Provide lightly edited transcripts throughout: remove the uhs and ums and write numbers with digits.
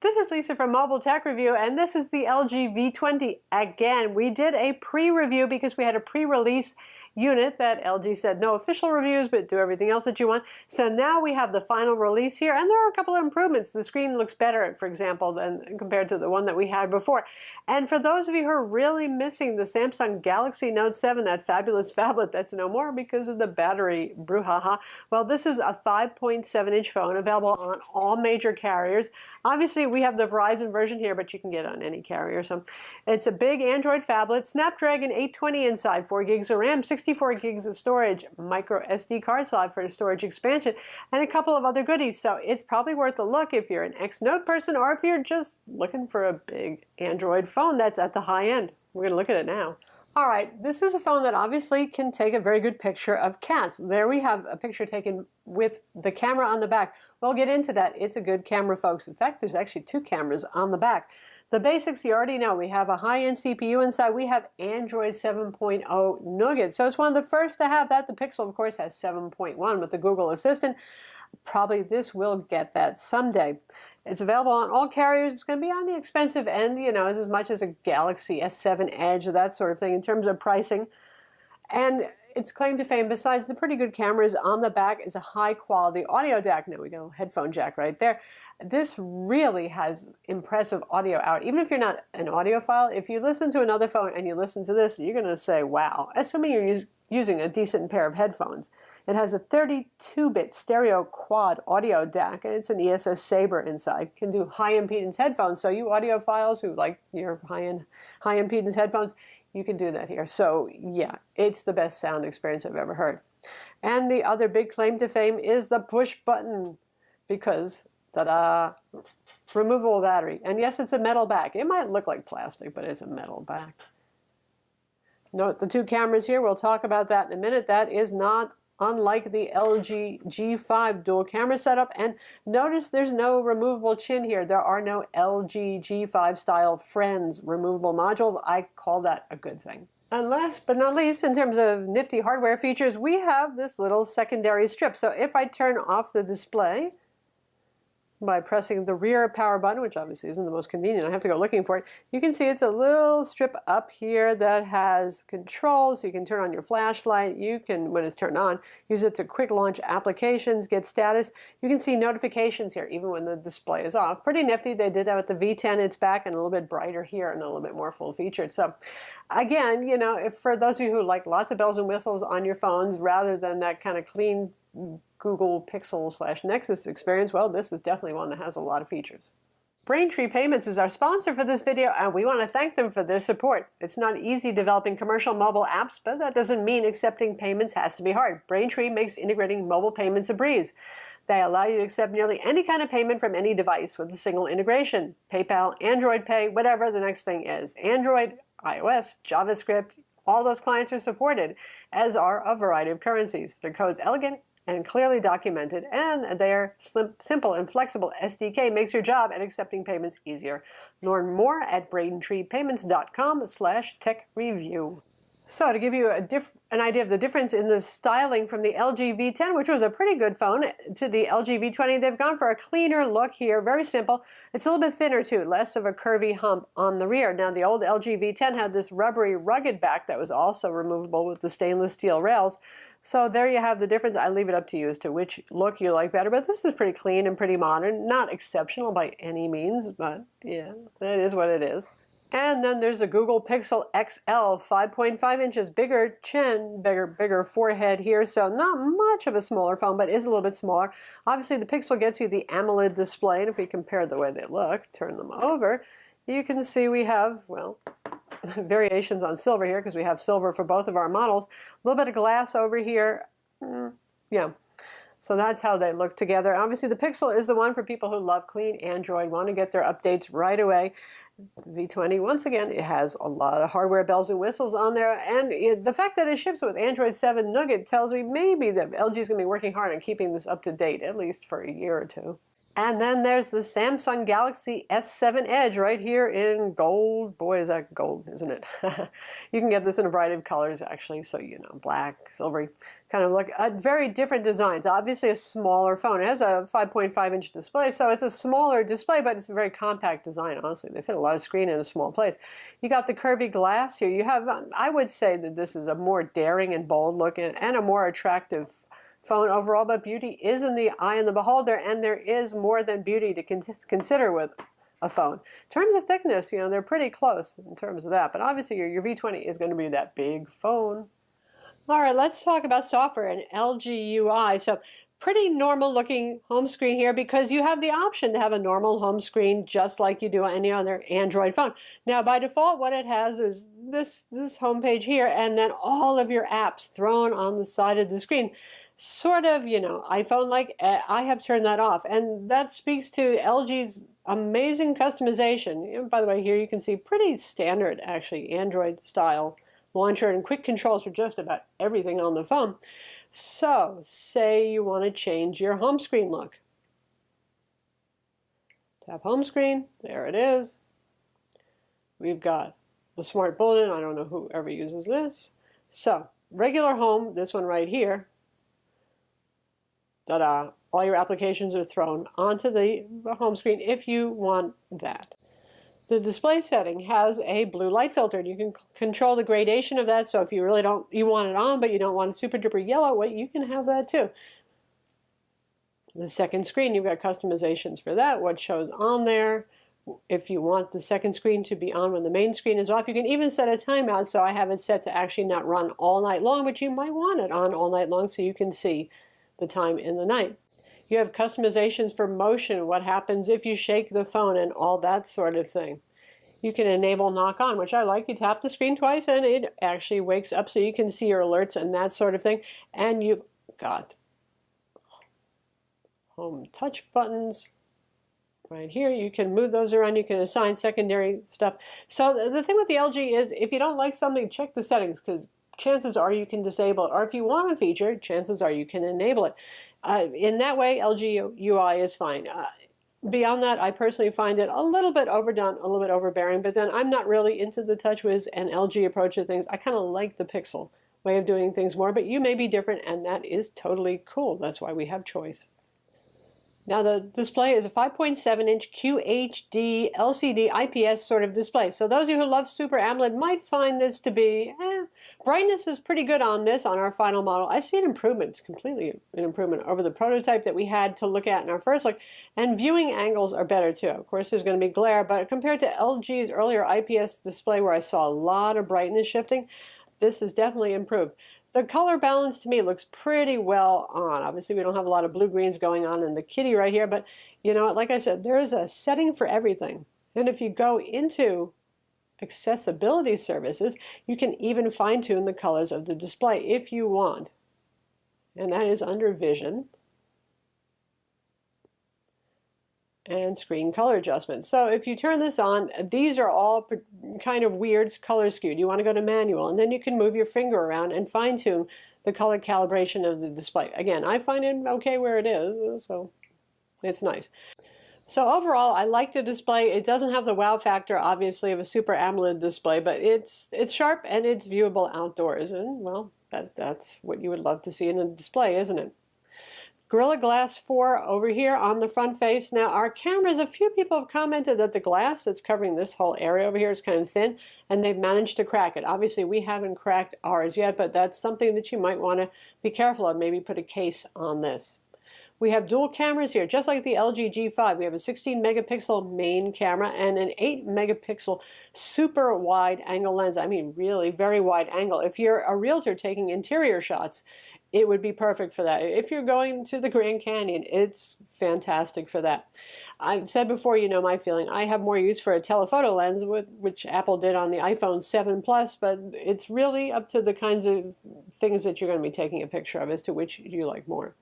This is Lisa from Mobile Tech Review, and this is the LG V20. Again, we did a pre-review because we had a pre-release unit that LG said no official reviews, but do everything else that you want. So now we have the final release here, and there are a couple of improvements. The screen looks better, for example, than compared to the one that we had before. And for those of you who are really missing the Samsung Galaxy Note 7, that fabulous phablet that's no more because of the battery brouhaha, well, this is a 5.7-inch phone available on all major carriers. Obviously, we have the Verizon version here, but you can get it on any carrier. So it's a big Android phablet, Snapdragon 820 inside, 4 gigs of RAM, 64 gigs of storage, micro SD card slot for the storage expansion, and a couple of other goodies. So it's probably worth a look if you're an ex-Note person or if you're just looking for a big Android phone that's at the high end. We're going to look at it now. All right, this is a phone that obviously can take a very good picture of cats. There we have a picture taken with the camera on the back. We'll get into that. It's a good camera, folks. In fact, there's actually 2 cameras on the back. The basics you already know. We have a high-end CPU inside. We have Android 7.0 Nougat. So it's one of the first to have that. The Pixel, of course, has 7.1 with the Google Assistant. Probably this will get that someday. It's available on all carriers. It's going to be on the expensive end, you know, as much as a Galaxy S7 Edge or that sort of thing in terms of pricing. And its claim to fame, besides the pretty good cameras on the back, is a high-quality audio jack. Now we got a headphone jack right there. This really has impressive audio out. Even if you're not an audiophile, if you listen to another phone and you listen to this, you're going to say, wow, assuming you're using a decent pair of headphones. It has a 32-bit stereo quad audio DAC, and it's an ESS Sabre inside. It can do high impedance headphones, so you audiophiles who like your high impedance headphones, you can do that here. So yeah, it's the best sound experience I've ever heard. And the other big claim to fame is the push button, because ta-da, removable battery. And yes, it's a metal back. It might look like plastic, but it's a metal back. Note the 2 cameras here. We'll talk about that in a minute. That is not unlike the LG G5 dual camera setup. And notice there's no removable chin here. There are no LG G5 style Friends removable modules. I call that a good thing. And last but not least, in terms of nifty hardware features, we have this little secondary strip. So if I turn off the display by pressing the rear power button, which obviously isn't the most convenient, I have to go looking for it, you can see it's a little strip up here that has controls. You can turn on your flashlight. You can, when it's turned on, use it to quick launch applications, get status. You can see notifications here even when the display is off. Pretty nifty. They did that with the V10. It's back and a little bit brighter here and a little bit more full featured. So again, you know, if for those of you who like lots of bells and whistles on your phones rather than that kind of clean Google Pixel / Nexus experience, well, this is definitely one that has a lot of features. Braintree Payments is our sponsor for this video, and we want to thank them for their support. It's not easy developing commercial mobile apps, but that doesn't mean accepting payments has to be hard. Braintree makes integrating mobile payments a breeze. They allow you to accept nearly any kind of payment from any device with a single integration. PayPal, Android Pay, whatever the next thing is. Android, iOS, JavaScript, all those clients are supported, as are a variety of currencies. Their code's elegant and clearly documented, and their simple and flexible SDK makes your job at accepting payments easier. Learn more at braintreepayments.com/tech-review. So to give you an idea of the difference in the styling from the LG V10, which was a pretty good phone, to the LG V20, they've gone for a cleaner look here, very simple. It's a little bit thinner too, less of a curvy hump on the rear. Now the old LG V10 had this rubbery, rugged back that was also removable with the stainless steel rails. So there you have the difference. I leave it up to you as to which look you like better, but this is pretty clean and pretty modern. Not exceptional by any means, but yeah, it is what it is. And then there's the Google Pixel XL, 5.5 inches, bigger chin, bigger forehead here, so not much of a smaller phone, but is a little bit smaller. Obviously, the Pixel gets you the AMOLED display, and if we compare the way they look, turn them over, you can see we have, well, variations on silver here, because we have silver for both of our models. A little bit of glass over here, yeah. So that's how they look together. Obviously, the Pixel is the one for people who love clean Android, want to get their updates right away. The V20, once again, it has a lot of hardware bells and whistles on there. And the fact that it ships with Android 7 Nougat tells me maybe that LG is going to be working hard on keeping this up to date, at least for a year or 2. And then there's the Samsung Galaxy S7 Edge right here in gold. Boy, is that gold, isn't it? You can get this in a variety of colors, actually. So, you know, black, silvery, kind of look very different designs. Obviously, a smaller phone. It has a 5.5-inch display, so it's a smaller display, but it's a very compact design, honestly. They fit a lot of screen in a small place. You got the curvy glass here. You have, I would say that this is a more daring and bold look and a more attractive phone overall, but beauty is in the eye of the beholder, and there is more than beauty to consider with a phone. In terms of thickness, you know, they're pretty close in terms of that, but obviously your V20 is going to be that big phone. All right, let's talk about software and LG UI. So pretty normal looking home screen here because you have the option to have a normal home screen just like you do on any other Android phone. Now by default what it has is this home page here and then all of your apps thrown on the side of the screen. Sort of, you know, iPhone-like. I have turned that off, and that speaks to LG's amazing customization. By the way, here you can see pretty standard, actually, Android-style launcher and quick controls for just about everything on the phone. So, say you want to change your home screen look. Tap home screen, there it is. We've got the smart bulletin, I don't know who ever uses this. So, regular home, this one right here. Ta-da! All your applications are thrown onto the home screen if you want that. The display setting has a blue light filter, and you can control the gradation of that. So if you really you want it on, but you don't want it super duper yellow, well, you can have that too. The second screen, you've got customizations for that, what shows on there. If you want the second screen to be on when the main screen is off, you can even set a timeout. So I have it set to actually not run all night long, but you might want it on all night long so you can see the time in the night. You have customizations for motion, what happens if you shake the phone and all that sort of thing. You can enable knock on, which I like. You tap the screen twice and it actually wakes up so you can see your alerts and that sort of thing. And you've got home touch buttons right here. You can move those around. You can assign secondary stuff. So the thing with the LG is if you don't like something, check the settings because chances are you can disable it. Or if you want a feature, chances are you can enable it. In that way, LG UI is fine. Beyond that, I personally find it a little bit overdone, a little bit overbearing, but then I'm not really into the TouchWiz and LG approach to things. I kind of like the Pixel way of doing things more, but you may be different, and that is totally cool. That's why we have choice. Now the display is a 5.7-inch QHD LCD IPS sort of display. So those of you who love Super AMOLED might find this to be, brightness is pretty good on this, on our final model. I see an improvement, completely an improvement over the prototype that we had to look at in our first look. And viewing angles are better too. Of course there's going to be glare, but compared to LG's earlier IPS display where I saw a lot of brightness shifting, this is definitely improved. The color balance to me looks pretty well on. Obviously, we don't have a lot of blue-greens going on in the kitty right here, but you know, like I said, there is a setting for everything. And if you go into accessibility services, you can even fine-tune the colors of the display if you want. And that is under Vision and screen color adjustment. So if you turn this on, these are all kind of weird color skewed. You want to go to manual, and then you can move your finger around and fine-tune the color calibration of the display. Again, I find it okay where it is, so it's nice. So overall, I like the display. It doesn't have the wow factor, obviously, of a Super AMOLED display, but it's sharp and it's viewable outdoors, and well, that's what you would love to see in a display, isn't it? Gorilla Glass 4 over here on the front face. Now our cameras, a few people have commented that the glass that's covering this whole area over here is kind of thin and they've managed to crack it. Obviously we haven't cracked ours yet, but that's something that you might want to be careful of. Maybe put a case on this. We have dual cameras here, just like the LG G5. We have a 16 megapixel main camera and an 8 megapixel super wide angle lens. I mean really very wide angle. If you're a realtor taking interior shots, it would be perfect for that. If you're going to the Grand Canyon, it's fantastic for that. I've said before, you know my feeling. I have more use for a telephoto lens, which Apple did on the iPhone 7 Plus, but it's really up to the kinds of things that you're going to be taking a picture of as to which you like more.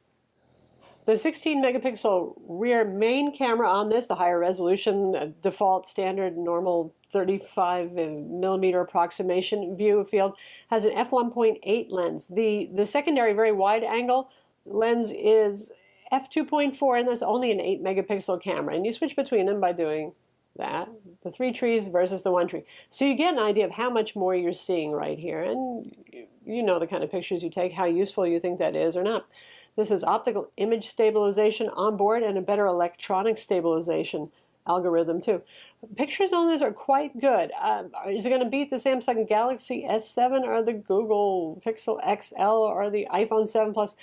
The 16 megapixel rear main camera on this, the higher resolution, default standard normal 35 millimeter approximation view field, has an f1.8 lens. The secondary very wide angle lens is f2.4, and that's only an 8 megapixel camera. And you switch between them by doing that, the 3 trees versus the 1 tree. So you get an idea of how much more you're seeing right here. And you know the kind of pictures you take, how useful you think that is or not. This is optical image stabilization on board and a better electronic stabilization algorithm too. Pictures on this are quite good. Is it going to beat the Samsung Galaxy S7 or the Google Pixel XL or the iPhone 7 Plus?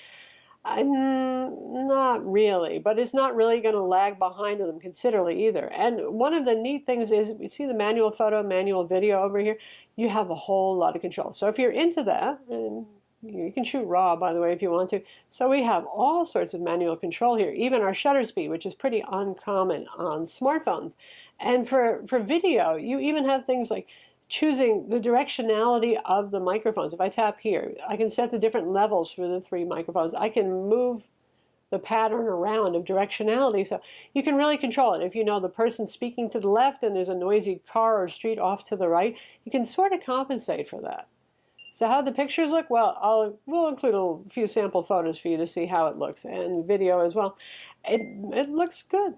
Not really, but it's not really going to lag behind them considerably either. And one of the neat things is, you see the manual photo, manual video over here, you have a whole lot of control. So if you're into that, and you can shoot RAW, by the way, if you want to. So we have all sorts of manual control here, even our shutter speed, which is pretty uncommon on smartphones. And for video, you even have things like choosing the directionality of the microphones. If I tap here, I can set the different levels for the 3 microphones. I can move the pattern around of directionality, so you can really control it. If you know the person speaking to the left and there's a noisy car or street off to the right, you can sort of compensate for that. So how the pictures look? Well, we'll include a few sample photos for you to see how it looks, and video as well. It looks good.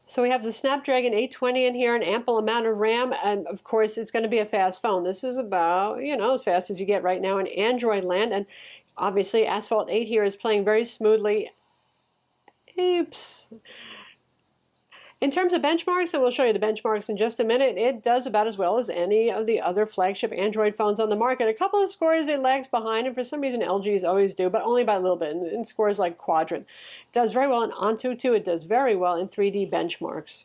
So we have the Snapdragon 820 in here, an ample amount of RAM, and of course it's going to be a fast phone. This is about, as fast as you get right now in Android land, and obviously Asphalt 8 here is playing very smoothly. Oops. In terms of benchmarks, and we'll show you the benchmarks in just a minute, it does about as well as any of the other flagship Android phones on the market. A couple of scores it lags behind, and for some reason LGs always do, but only by a little bit, in scores like Quadrant. It does very well in Antutu. It does very well in 3D benchmarks.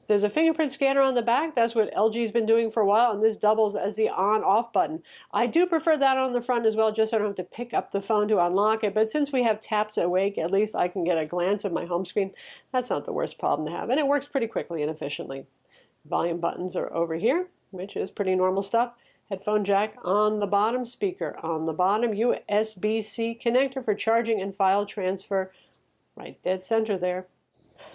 There's a fingerprint scanner on the back. That's what LG's been doing for a while, and this doubles as the on-off button. I do prefer that on the front as well, just so I don't have to pick up the phone to unlock it. But since we have Tap to Wake, at least I can get a glance of my home screen. That's not the worst problem to have, and it works pretty quickly and efficiently. Volume buttons are over here, which is pretty normal stuff. Headphone jack on the bottom, speaker on the bottom, USB-C connector for charging and file transfer right dead center there.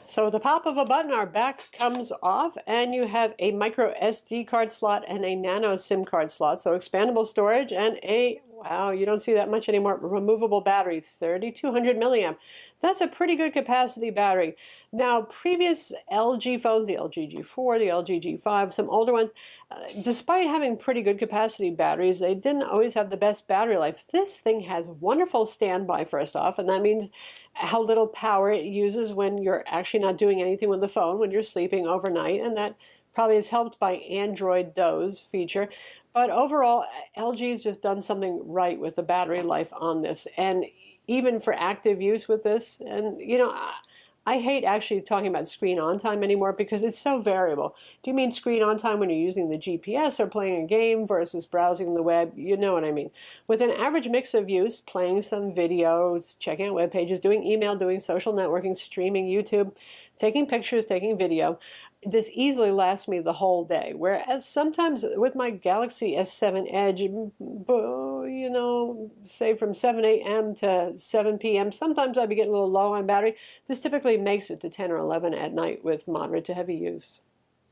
So with the pop of a button, our back comes off, and you have a micro SD card slot and a nano SIM card slot. So expandable storage and a, wow, you don't see that much anymore, removable battery, 3200 milliamp. That's a pretty good capacity battery. Now, previous LG phones, the LG G4, the LG G5, some older ones, despite having pretty good capacity batteries, they didn't always have the best battery life. This thing has wonderful standby, first off, and that means how little power it uses when you're actually not doing anything with the phone, when you're sleeping overnight, and that probably is helped by Android Doze feature. But overall, LG's just done something right with the battery life on this, and even for active use with this. And I hate actually talking about screen on time anymore because it's so variable. Do you mean screen on time when you're using the GPS or playing a game versus browsing the web? You know what I mean. With an average mix of use, playing some videos, checking out web pages, doing email, doing social networking, streaming YouTube, taking pictures, taking video, this easily lasts me the whole day. Whereas sometimes with my Galaxy S7 Edge, say from 7 a.m. to 7 p.m., sometimes I'd be getting a little low on battery. This typically makes it to 10 or 11 at night with moderate to heavy use.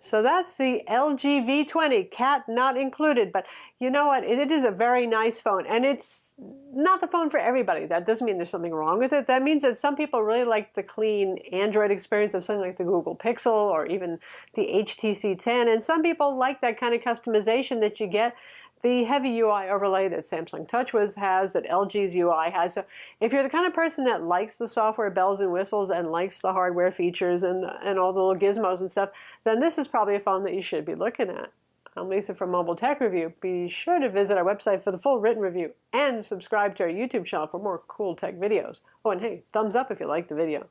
So that's the LG V20, cat not included, but you know what, it is a very nice phone, and it's not the phone for everybody. That doesn't mean there's something wrong with it. That means that some people really like the clean Android experience of something like the Google Pixel or even the HTC 10, and some people like that kind of customization that you get, the heavy UI overlay that Samsung TouchWiz has, that LG's UI has. So if you're the kind of person that likes the software bells and whistles and likes the hardware features and all the little gizmos and stuff, then this is probably a phone that you should be looking at. I'm Lisa from Mobile Tech Review. Be sure to visit our website for the full written review and subscribe to our YouTube channel for more cool tech videos. Oh, and hey, thumbs up if you like the video.